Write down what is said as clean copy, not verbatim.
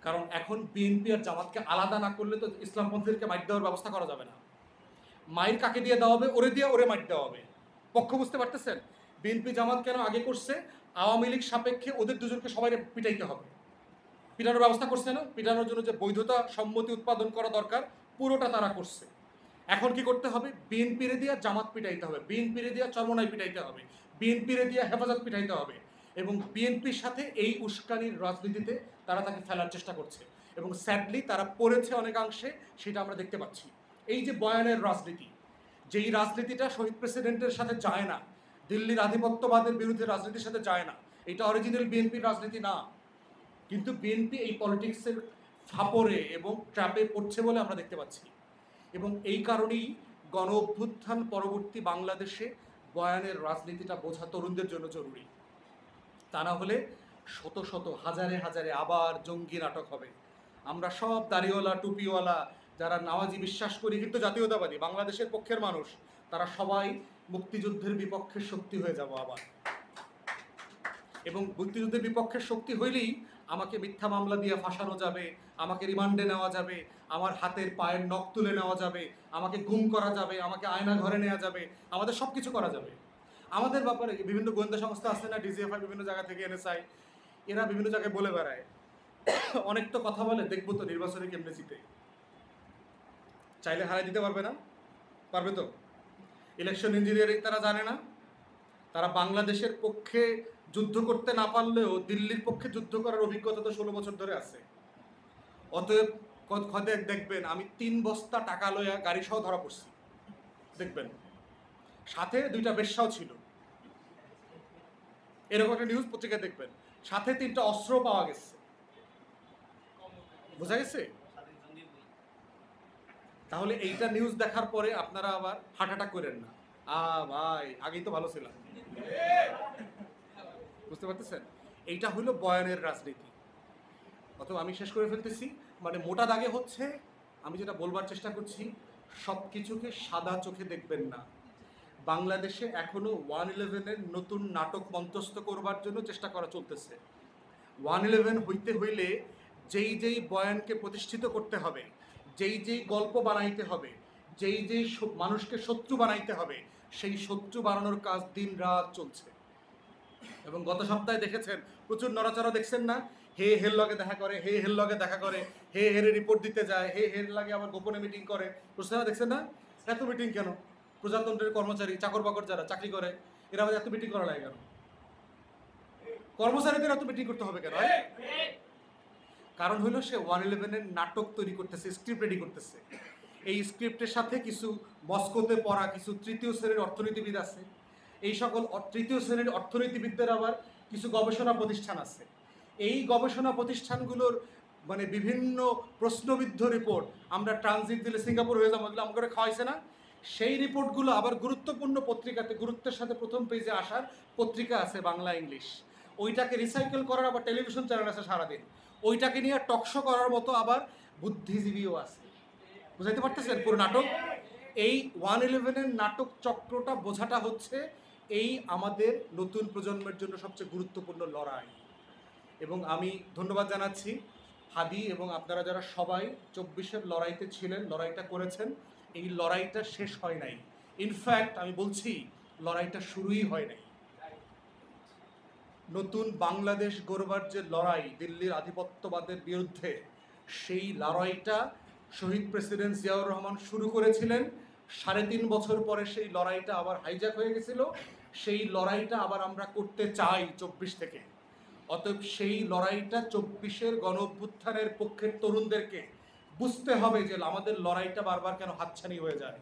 কারণ এখন বিএনপি আর জামাতকে আলাদা না করলে তো ইসলামপন্থীদেরকে মাইট দেওয়ার ব্যবস্থা করা যাবে না। মাইর কাকে দিয়ে দেওয়া হবে? ওরে দিয়ে ওরে মাইট দেওয়া হবে। পক্ষ বুঝতে পারতেছেন? বিএনপি জামাত কেন আগে করছে? আওয়ামী লীগ সাপেক্ষে ওদের দুজনকে সবাই পিটাইতে হবে। পিটানোর ব্যবস্থা করছে না? পিটানোর জন্য যে বৈধতা সম্মতি উৎপাদন করা দরকার পুরোটা তারা করছে। এখন কি করতে হবে? বিএনপিরে দিয়া জামাত পিটাইতে হবে, বিএনপিরে দিয়া চরমনাই পিটাইতে হবে, বিএনপিরে দিয়া হেফাজত পিটাইতে হবে। এবং বিএনপির সাথে এই উস্কানির রাজনীতিতে তারা তাকে ফেলার চেষ্টা করছে এবং স্যাডলি তারা পড়েছে অনেকাংশে, সেটা আমরা দেখতে পাচ্ছি। এই যে বয়ানের রাজনীতি, যেই রাজনীতিটা শহীদ প্রেসিডেন্টের সাথে যায় না, দিল্লির আধিপত্যবাদের বিরুদ্ধে রাজনীতির সাথে যায় না, এটা অরিজিনাল বিএনপির রাজনীতি না। কিন্তু বিএনপি এই পলিটিক্সের ফাপড়ে এবং ট্র্যাপে পড়ছে বলে আমরা দেখতে পাচ্ছি। এবং এই কারণেই গণ অভ্যুত্থান পরবর্তী বাংলাদেশে বয়ানের রাজনীতিটা বোঝা তরুণদের জন্য জরুরি। তা না হলে শত শত হাজারে হাজারে আবার জঙ্গি নাটক হবে। আমরা সব দাড়িওয়ালা টুপিওয়ালা যারা নামাজি বিশ্বাস করি কিন্তু জাতীয়তাবাদী বাংলাদেশের পক্ষের মানুষ, তারা সবাই মুক্তিযুদ্ধের বিপক্ষের শক্তি হয়ে যাব আবার। এবং মুক্তিযুদ্ধের বিপক্ষের শক্তি হইলেই আমাকে মিথ্যা মামলা দিয়ে ফাঁসানো যাবে, আমাকে রিমান্ডে নেওয়া যাবে, আমার হাতের পায়ের নখ তুলে নেওয়া যাবে, আমাকে গুম করা যাবে, আমাকে আয়না ঘরে নেওয়া যাবে, আমাদের সব কিছু করা যাবে। আমাদের ব্যাপারে বিভিন্ন গোয়েন্দা সংস্থা আছে না, ডিজিএফআই বিভিন্ন জায়গা থেকে এনএসআই, এরা বিভিন্ন জায়গায় বলে বেড়ায়, অনেক তো কথা বলে, দেখবো তো নির্বাচনে কেমনে জিতে। চাইলে হারাই দিতে পারবে না? পারবে তো? ইলেকশন ইঞ্জিনিয়ারিং তারা জানে না? তারা বাংলাদেশের পক্ষে যুদ্ধ করতে না পারলেও দিল্লির পক্ষে যুদ্ধ করার অভিজ্ঞতা তো 16 বছর ধরে আছে। অতএব দেখবেন আমি 3 বস্তা টাকা লইয়া গাড়ি সহ ধরা পড়ছি, দেখবেন সাথে 2টা বেশ্যাও ছিল, এরকম একটা নিউজ পত্রিকায় দেখবেন, সাথে 3টা অস্ত্র পাওয়া গেছে। বোঝা গেছে? তাহলে এইটা নিউজ দেখার পরে আপনারা আবার হার্ট অ্যাটাক করেন না, ভাই আগেই তো ভালো ছিলাম। বুঝতে পারতেছেন? এইটা হলো বয়ানের রাজনীতি। অথবা আমি শেষ করে ফেলতেছি, মানে মোটা দাগে হচ্ছে, আমি যেটা বলবার চেষ্টা করছি, সব কিছুকে সাদা চোখে দেখবেন না। বাংলাদেশে এখনো 111-এর নতুন নাটক মঞ্চস্থ করবার জন্য চেষ্টা করা চলতেছে। 111 হইতে হইলে যেই যেই বয়ানকে প্রতিষ্ঠিত করতে হবে, যেই যেই গল্প বানাইতে হবে, যেই যেই মানুষকে শত্রু বানাইতে হবে, সেই শত্রু বানানোর কাজ দিন রাত চলছে। এবং গত সপ্তাহে দেখেছেন প্রচুর নড়াচড়া, দেখছেন না? হে হের লগে দেখা করে, হে হের লগে দেখা করে, হে হেরে রিপোর্ট দিতে যায়, হে হের লাগে আবার গোপনে মিটিং করে। প্রশ্নটা দেখছেন না? এত মিটিং কেন? প্রজাতন্ত্রের কর্মচারী চাকর বাকর যারা চাকরি করে, এরা এত মিটিং করা লাগে কেন? কর্মচারীদের এত মিটিং করতে হবে কেন? কারণ হলো সে 111-এর নাটক তৈরি করতেছে, স্ক্রিপ্ট রেডি করতেছে। এই স্ক্রিপ্টের সাথে কিছু মস্কোতে পড়া কিছু তৃতীয় শ্রেণীর অর্থনীতিবিদ আছে, এই সকল তৃতীয় শ্রেণীর অর্থনীতিবিদদের আবার কিছু গবেষণা প্রতিষ্ঠান আছে। এই গবেষণা প্রতিষ্ঠানগুলোর মানে বিভিন্ন প্রশ্নবিদ্ধ রিপোর্ট আমরা ট্রানজিট দিলে সিঙ্গাপুর হয়ে যাবো, এগুলো আমাকে খাওয়াইছে না? সেই রিপোর্টগুলো আবার গুরুত্বপূর্ণ পত্রিকাতে গুরুত্বের সাথে প্রথম পেজে আসার পত্রিকা আছে বাংলা ইংলিশ, ওইটাকে রিসাইকেল করার আবার টেলিভিশন চ্যানেল আছে সারাদিন, ওইটাকে নিয়ে টকশো করার মতো আবার বুদ্ধিজীবীও আছে। বুঝাইতে পারতেছেন পুরো নাটক? এই 111-এর নাটক চক্রটা বোঝাটা হচ্ছে এই আমাদের নতুন প্রজন্মের জন্য সবচেয়ে গুরুত্বপূর্ণ লড়াই। এবং আমি ধন্যবাদ জানাচ্ছি হাদি এবং আপনারা যারা সবাই 24-এর লড়াইতে ছিলেন, লড়াইটা করেছেন। এই লড়াইটা শেষ হয় নাই, ইনফ্যাক্ট আমি বলছি লড়াইটা শুরুই হয় নাই। নতুন বাংলাদেশ গড়বার যে লড়াই দিল্লির আধিপত্যবাদের বিরুদ্ধে, সেই লড়াইটা শহীদ প্রেসিডেন্ট জিয়াউর রহমান শুরু করেছিলেন। 3.5 বছর পরে সেই লড়াইটা আবার হাইজ্যাক হয়ে গেছিল, সেই লড়াইটা আবার আমরা করতে চাই 24 থেকে। অতএব সেই লড়াইটা 24-এর গণ অভ্যুত্থানের পক্ষের তরুণদেরকে বুঝতে হবে যে আমাদের লড়াইটা বারবার কেন হাতছানি হয়ে যায়।